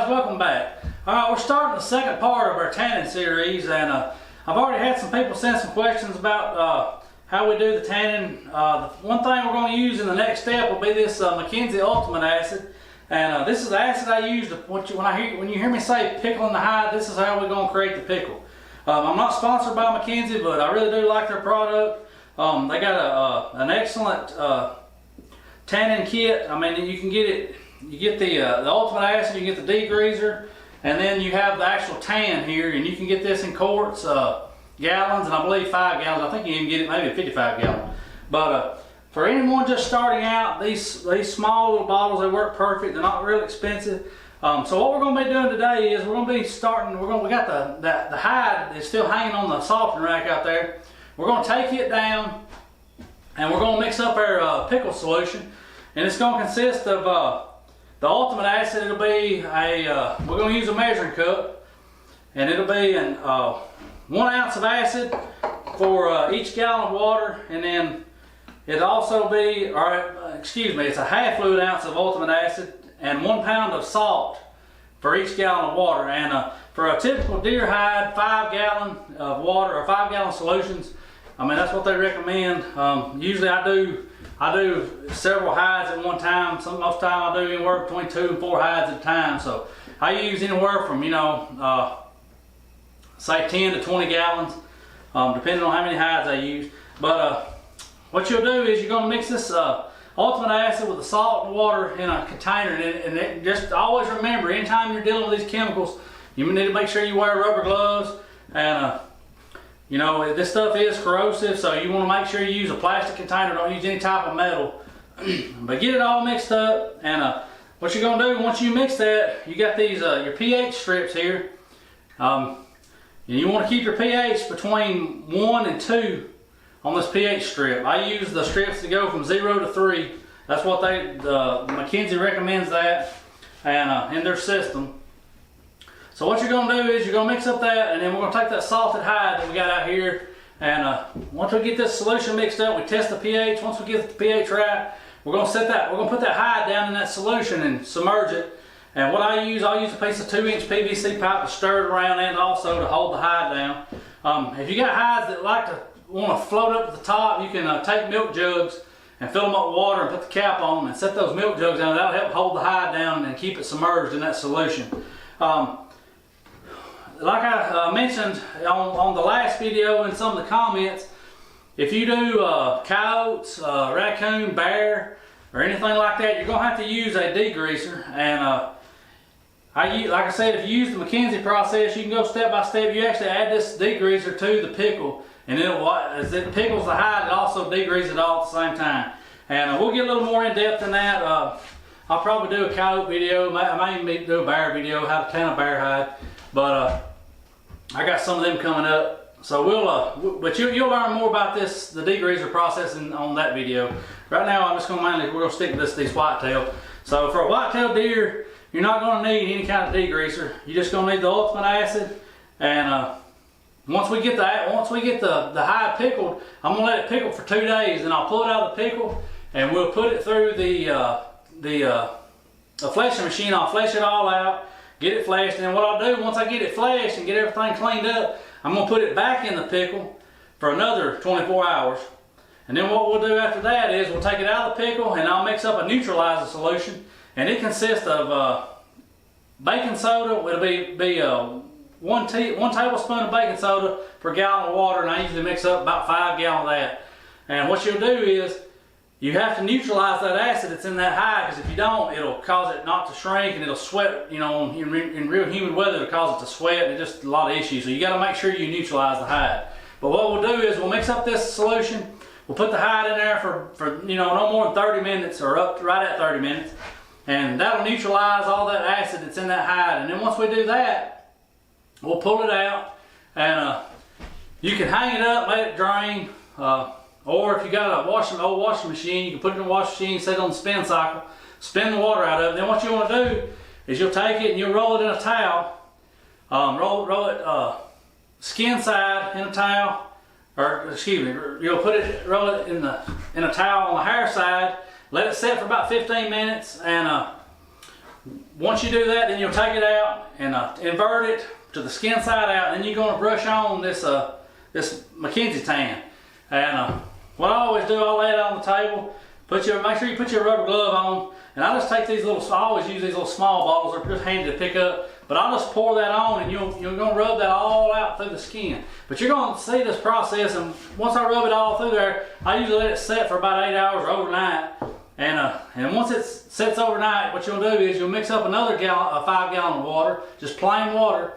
guys, welcome back. Alright, we're starting the second part of our tanning series, and I've already had some people send some questions about how we do the tanning. The one thing we're going to use in the next step will be this McKenzie Ultimate Acid, and this is the acid I use to, when you hear me say pickling the hide, this is how we're going to create the pickle. I'm not sponsored by McKenzie, but I really do like their product. They got an excellent tanning kit. I mean, you can get it. You get the Ultimate Acid, you get the degreaser, and then you have the actual tan here, and you can get this in quarts, gallons, and I believe 5 gallons. I think you can get it maybe a 55 gallon. But for anyone just starting out, these small little bottles, they work perfect. They're not real expensive. So what we're going to be doing today is we're going to be starting. We got the hide is still hanging on the softening rack out there. We're going to take it down, and we're going to mix up our pickle solution, and it's going to consist of the Ultimate Acid. It'll be we're going to use a measuring cup, and it'll be 1 ounce of acid for each gallon of water, and then it'll also be, it's a half fluid ounce of Ultimate Acid and 1 pound of salt for each gallon of water. And for a typical deer hide, 5 gallon of water or 5 gallon solutions, I mean, that's what they recommend. Usually I do several hides at one time. Most time I do anywhere between 2 and 4 hides at a time. So I use anywhere from, say 10 to 20 gallons, depending on how many hides I use. But what you'll do is you're going to mix this Ultimate Acid with the salt and water in a container, and just always remember, anytime you're dealing with these chemicals, you need to make sure you wear rubber gloves. And this stuff is corrosive, so you want to make sure you use a plastic container. Don't use any type of metal. But get it all mixed up, and what you're going to do once you mix that, you got these your pH strips here. And you want to keep your pH between 1 and 2 on this pH strip. I use the strips to go from 0 to 3. That's what McKenzie recommends that, and in their system. So what you're going to do is you're going to mix up that, and then we're going to take that salted hide that we got out here, and once we get this solution mixed up, we test the pH. Once we get the pH right, we're going to put that hide down in that solution and submerge it. And what I'll use a piece of 2-inch PVC pipe to stir it around, and also to hold the hide down. If you got hides that want to float up to the top, you can take milk jugs and fill them up with water and put the cap on them and set those milk jugs down. That'll help hold the hide down and keep it submerged in that solution. Like I mentioned on the last video in some of the comments, if you do coyotes, raccoon, bear, or anything like that, you're going to have to use a degreaser. And like I said, if you use the McKenzie process, you can go step by step. You actually add this degreaser to the pickle, and as it pickles the hide, it also degreases it all at the same time. And we'll get a little more in depth in that. I'll probably do a coyote video. I may even do a bear video, how to tan a bear hide. But I got some of them coming up. So but you'll learn more about the degreaser process on that video. Right now, I'm just we're gonna stick with these whitetail. So for a whitetail deer, you're not gonna need any kind of degreaser. You're just gonna need the Ultimate Acid. And once we get the hide pickled, I'm gonna let it pickle for 2 days, and I'll pull it out of the pickle, and we'll put it through the fleshing machine. I'll flesh it all out, get it fleshed, and then what I'll do once I get it fleshed and get everything cleaned up, I'm gonna put it back in the pickle for another 24 hours. And then what we'll do after that is we'll take it out of the pickle, and I'll mix up a neutralizer solution, and it consists of baking soda. It'll be 1 tablespoon of baking soda per gallon of water, and I usually mix up about 5 gallons of that. And what you'll do is you have to neutralize that acid that's in that hide, because if you don't, it'll cause it not to shrink, and it'll sweat. In real humid weather, it'll cause it to sweat, and it's just a lot of issues. So you got to make sure you neutralize the hide. But what we'll do is we'll mix up this solution. We'll put the hide in there for no more than 30 minutes, or up right at 30 minutes, and that'll neutralize all that acid that's in that hide. And then once we do that, we'll pull it out, and you can hang it up, let it drain. Or if you got a old washing machine, you can put it in the washing machine, set it on the spin cycle, spin the water out of it. Then what you want to do is you'll take it and you'll roll it in a towel. Roll it skin side in a towel, or excuse me, roll it in a towel on the hair side. Let it set for about 15 minutes, and once you do that, then you'll take it out and invert it to the skin side out, and then you're going to brush on this this Mackenzie tan. And what I always do, I'll lay it on the table, make sure you put your rubber glove on, and I just take these little, I always use these little small bottles, they're just handy to pick up, but I'll just pour that on, and you're going to rub that all out through the skin. But you're going to see this process, and once I rub it all through there, I usually let it set for about 8 hours or overnight. And once it sets overnight, what you'll do is you'll mix up another 5 gallon of water, just plain water,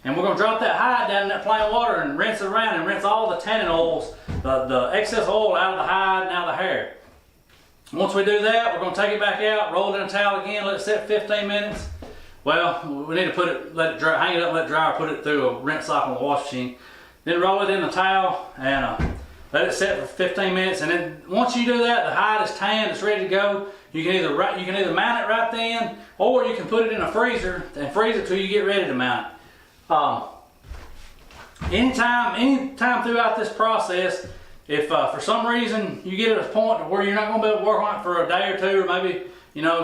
and we're going to drop that hide down in that plain water and rinse it around and rinse all the tannin oils, the excess oil out of the hide and out of the hair. Once we do that, we're going to take it back out, roll it in a towel again, let it sit 15 minutes. Well, we need to put it, let it dry, hang it up, let it dry, or put it through a rinse cycle in the wash machine. Then roll it in the towel and let it set for 15 minutes, and then once you do that, the hide is tanned, it's ready to go. You can either mount it right then, or you can put it in a freezer and freeze it till you get ready to mount it. Anytime throughout this process, if for some reason you get at a point where you're not going to be able to work on it for a day or two, or maybe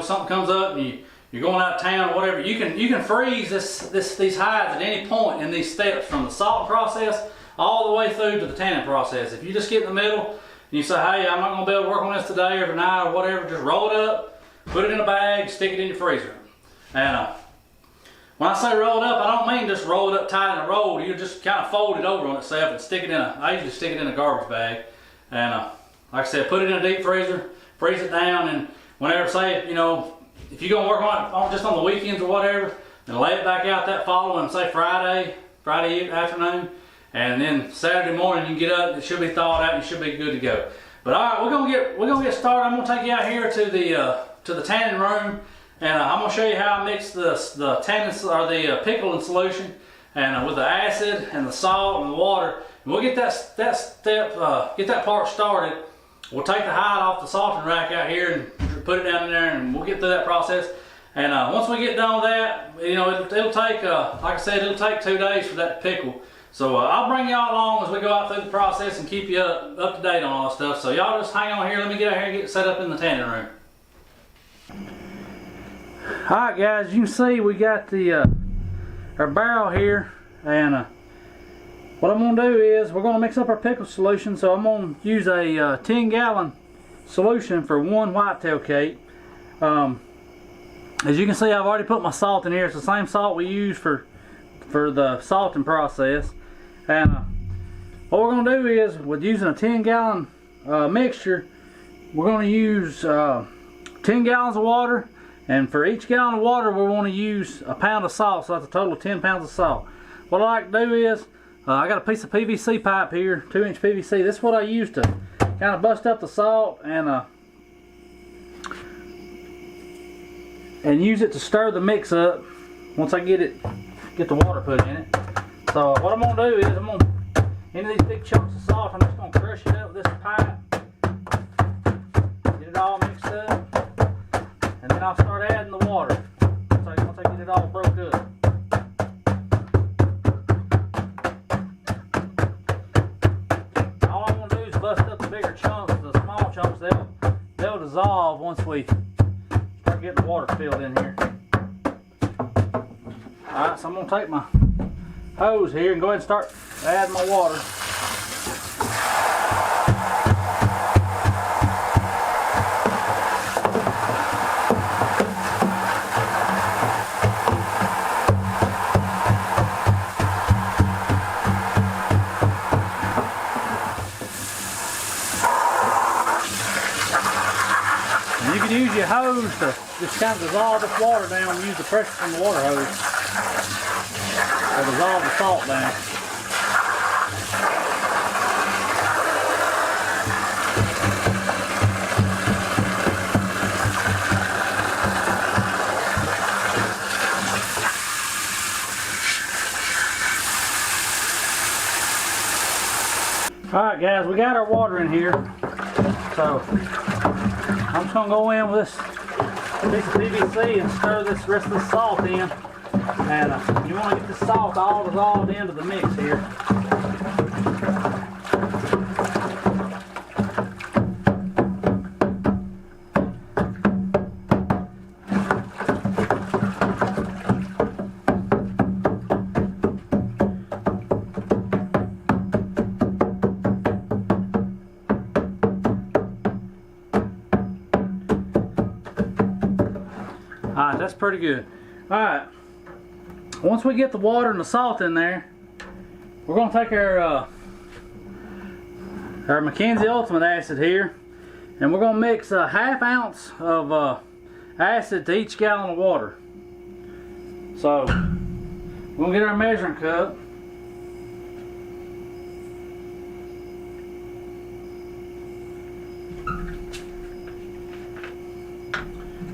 something comes up and you're going out of town or whatever, you can freeze these hides at any point in these steps, from the salting process all the way through to the tanning process. If you just get in the middle and you say, hey, I'm not going to be able to work on this today or tonight or whatever, just roll it up, put it in a bag, stick it in your freezer. And when I say roll it up, I don't mean just roll it up tight in a roll. You just kind of fold it over on itself and stick it in I usually stick it in a garbage bag. And like I said, put it in a deep freezer, freeze it down, and whenever, say, if you're going to work on it just on the weekends or whatever, then lay it back out that following, say Friday afternoon, and then Saturday morning you can get up, it should be thawed out and you should be good to go. But all right, we're gonna get started. I'm gonna take you out here to the tanning room, and I'm gonna show you how I mix the tannin or the pickling solution, and with the acid and the salt and the water. And we'll get get that part started. We'll take the hide off the salting rack out here and put it down in there, and we'll get through that process. And once we get done with that, it'll take, like I said, it'll take 2 days for that to pickle. So I'll bring y'all along as we go out through the process and keep you up to date on all that stuff. So y'all just hang on here. Let me get out here and get set up in the tanning room. Alright guys, you can see we got our barrel here, and what I'm going to do is we're going to mix up our pickle solution. So I'm going to use a 10 gallon solution for 1 whitetail cake. As you can see, I've already put my salt in here. It's the same salt we use for the salting process. And what we're going to do is, with using a 10 gallon mixture, we're going to use 10 gallons of water, and for each gallon of water we want to use a pound of salt, so that's a total of 10 pounds of salt. What I like to do is, I got a piece of PVC pipe here, 2-inch PVC. This is what I use to kind of bust up the salt and use it to stir the mix up once I get the water put in it. So what I'm going to do is, I'm going to, into these big chunks of salt, I'm just going to crush it up with this pipe, get it all mixed up, and then I'll start adding the water once I get it all broke up. All I'm going to do is bust up the bigger chunks. The small chunks, they'll dissolve once we start getting the water filled in here. Alright, so I'm going to take my hose here and go ahead and start adding my water. And you can use your hose to just kind of dissolve this water down and use the pressure from the water hose. I'll dissolve the salt down. Alright guys, we got our water in here. So I'm just going to go in with this piece of PVC and stir this rest of the salt in. And you want to get the salt all dissolved into the mix here. that's pretty good. Alright, once we get the water and the salt in there, we're going to take our Mackenzie Ultimate Acid here, and we're going to mix a ½ ounce of acid to each gallon of water. So, we're going to get our measuring cup.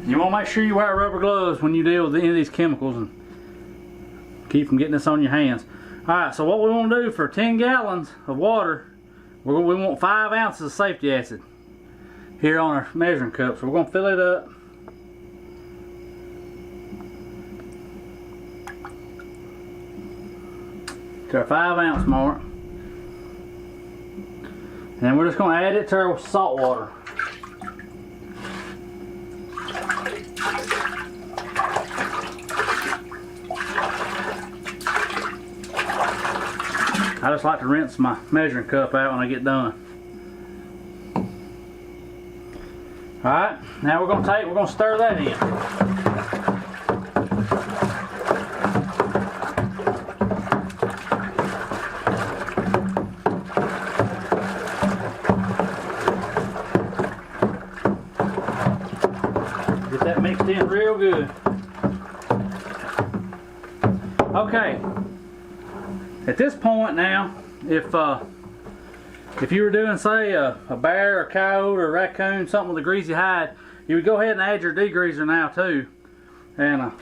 You want to make sure you wear rubber gloves when you deal with any of these chemicals and keep from getting this on your hands. Alright, so what we want to do for 10 gallons of water, we want 5 ounces of safety acid here on our measuring cup. So we're going to fill it up. To our 5 ounce mark. And then we're just going to add it to our salt water. I just like to rinse my measuring cup out when I get done. Alright, now we're going to stir that in. Get that mixed in real good. Okay. At this point now, if you were doing, say, a bear, a coyote, or a raccoon, something with a greasy hide, you would go ahead and add your degreaser now too. And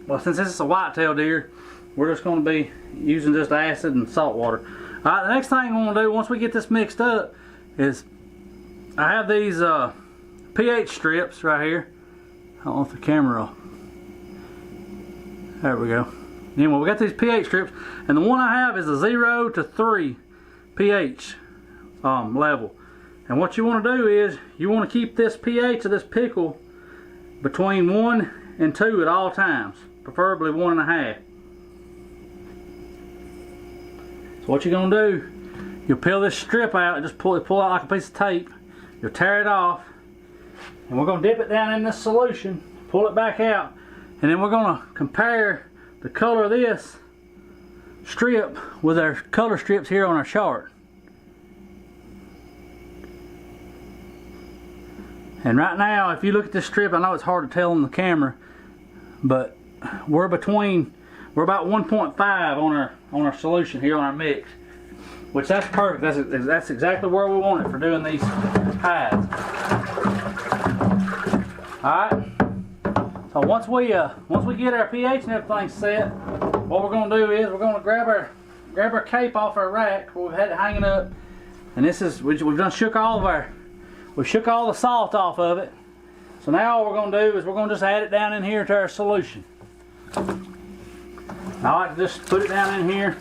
well, since this is a whitetail deer, we're just going to be using just acid and salt water. All right, the next thing I'm going to do once we get this mixed up is I have these pH strips right here. I don't know if the camera. There we go. Anyway, we got these pH strips, and the one I have is a 0 to 3 pH level. And what you want to do is you want to keep this pH of this pickle between 1 and 2 at all times, preferably 1.5. So what you're going to do, you'll peel this strip out and just pull out like a piece of tape. You'll tear it off, and we're going to dip it down in this solution, pull it back out, and then we're going to compare the color of this strip with our color strips here on our chart. And right now, if you look at this strip, I know it's hard to tell on the camera, but we're about 1.5 on our solution here on our mix, which that's perfect. That's exactly where we want it for doing these hides. All right. So once we get our pH and everything set, what we're going to do is we're going to grab our cape off our rack where we've had it hanging up, and this is we've done shook all the salt off of it. So now all we're going to do is we're going to just add it down in here to our solution. I like to just put it down in here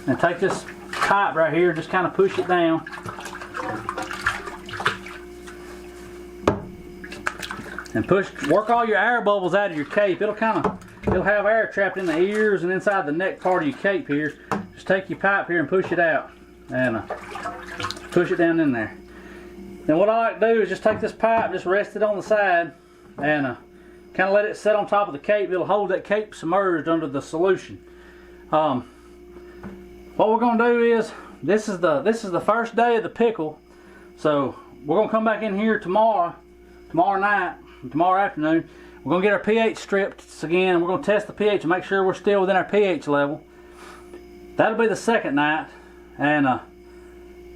and take this pipe right here and just kind of push it down. And work all your air bubbles out of your cape. It'll have air trapped in the ears and inside the neck part of your cape here. Just take your pipe here and push it out, and push it down in there. Then what I like to do is just take this pipe, just rest it on the side, and kind of let it sit on top of the cape. It'll hold that cape submerged under the solution. What we're going to do is this is the first day of the pickle, so we're going to come back in here tomorrow night. Tomorrow afternoon, we're going to get our pH strips again, and we're going to test the pH and make sure we're still within our pH level. That'll be the second night, and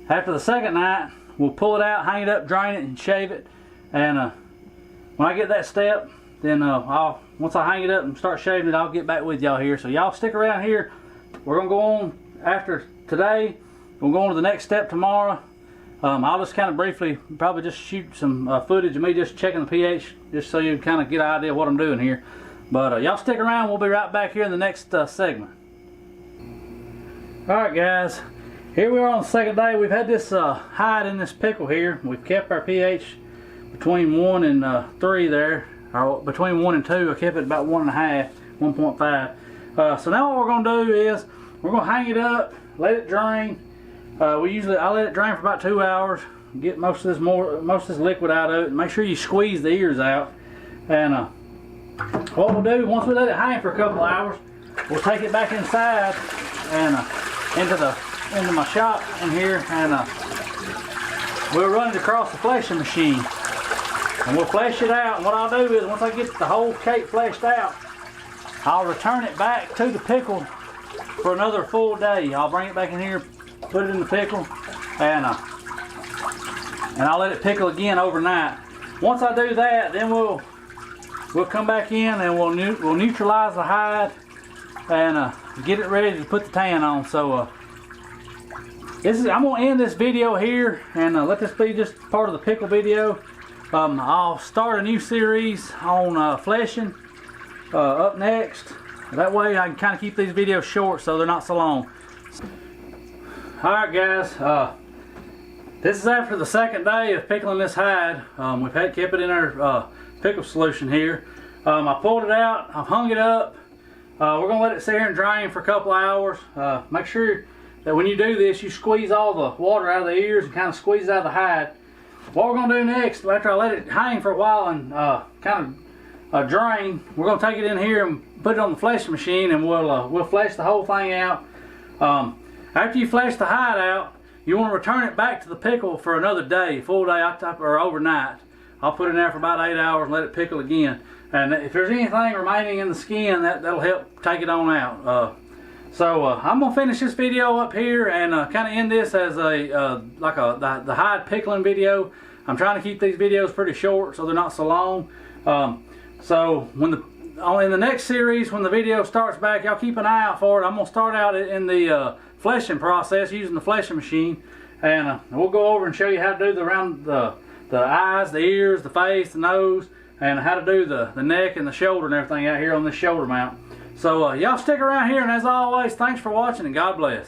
after the second night, we'll pull it out, hang it up, drain it, and shave it. And when I get that step, then once I hang it up and start shaving it, I'll get back with y'all here. So y'all stick around here. We're going to go on after today. We'll go on to the next step tomorrow. I'll just kind of briefly probably just shoot some footage of me just checking the pH, just so you kind of get an idea of what I'm doing here. But y'all stick around. We'll be right back here in the next segment. Alright guys, here we are on the second day. We've had this hide in this pickle here. We've kept our pH between 1 and 3 there, or between 1 and 2. I kept it about 1.5, 1.5. So now what we're going to do is we're going to hang it up, let it drain. I let it drain for about 2 hours, get most of this liquid out of it, and make sure you squeeze the ears out. And what we'll do, once we let it hang for a couple hours, we'll take it back inside and into my shop in here, and we'll run it across the fleshing machine. And we'll flesh it out. And what I'll do is, once I get the whole cake fleshed out, I'll return it back to the pickle for another full day. I'll bring it back in here, put it in the pickle, and I'll let it pickle again overnight. Once I do that, then we'll come back in and we'll neutralize the hide and get it ready to put the tan on. So I'm gonna end this video here and let this be just part of the pickle video. I'll start a new series on fleshing up next. That way I can kind of keep these videos short so they're not so long. Alright guys, this is after the second day of pickling this hide. We've kept it in our pickle solution here. I pulled it out, I've hung it up. We're going to let it sit here and drain for a couple hours. Make sure that when you do this, you squeeze all the water out of the ears and kind of squeeze it out of the hide. What we're going to do next, after I let it hang for a while and kind of drain, we're going to take it in here and put it on the fleshing machine, and we'll flesh the whole thing out. After you flesh the hide out, you want to return it back to the pickle for another day, full day or overnight. I'll put it in there for about 8 hours and let it pickle again. And if there's anything remaining in the skin, that'll help take it on out. So I'm gonna finish this video up here and kind of end this as the hide pickling video. I'm trying to keep these videos pretty short so they're not so long. So in the next series, when the video starts back, y'all keep an eye out for it. I'm gonna start out in the fleshing process using the fleshing machine, and we'll go over and show you how to do around the eyes, the ears, the face, the nose, and how to do the neck and the shoulder and everything out here on this shoulder mount. So y'all stick around here, and as always, thanks for watching and God bless.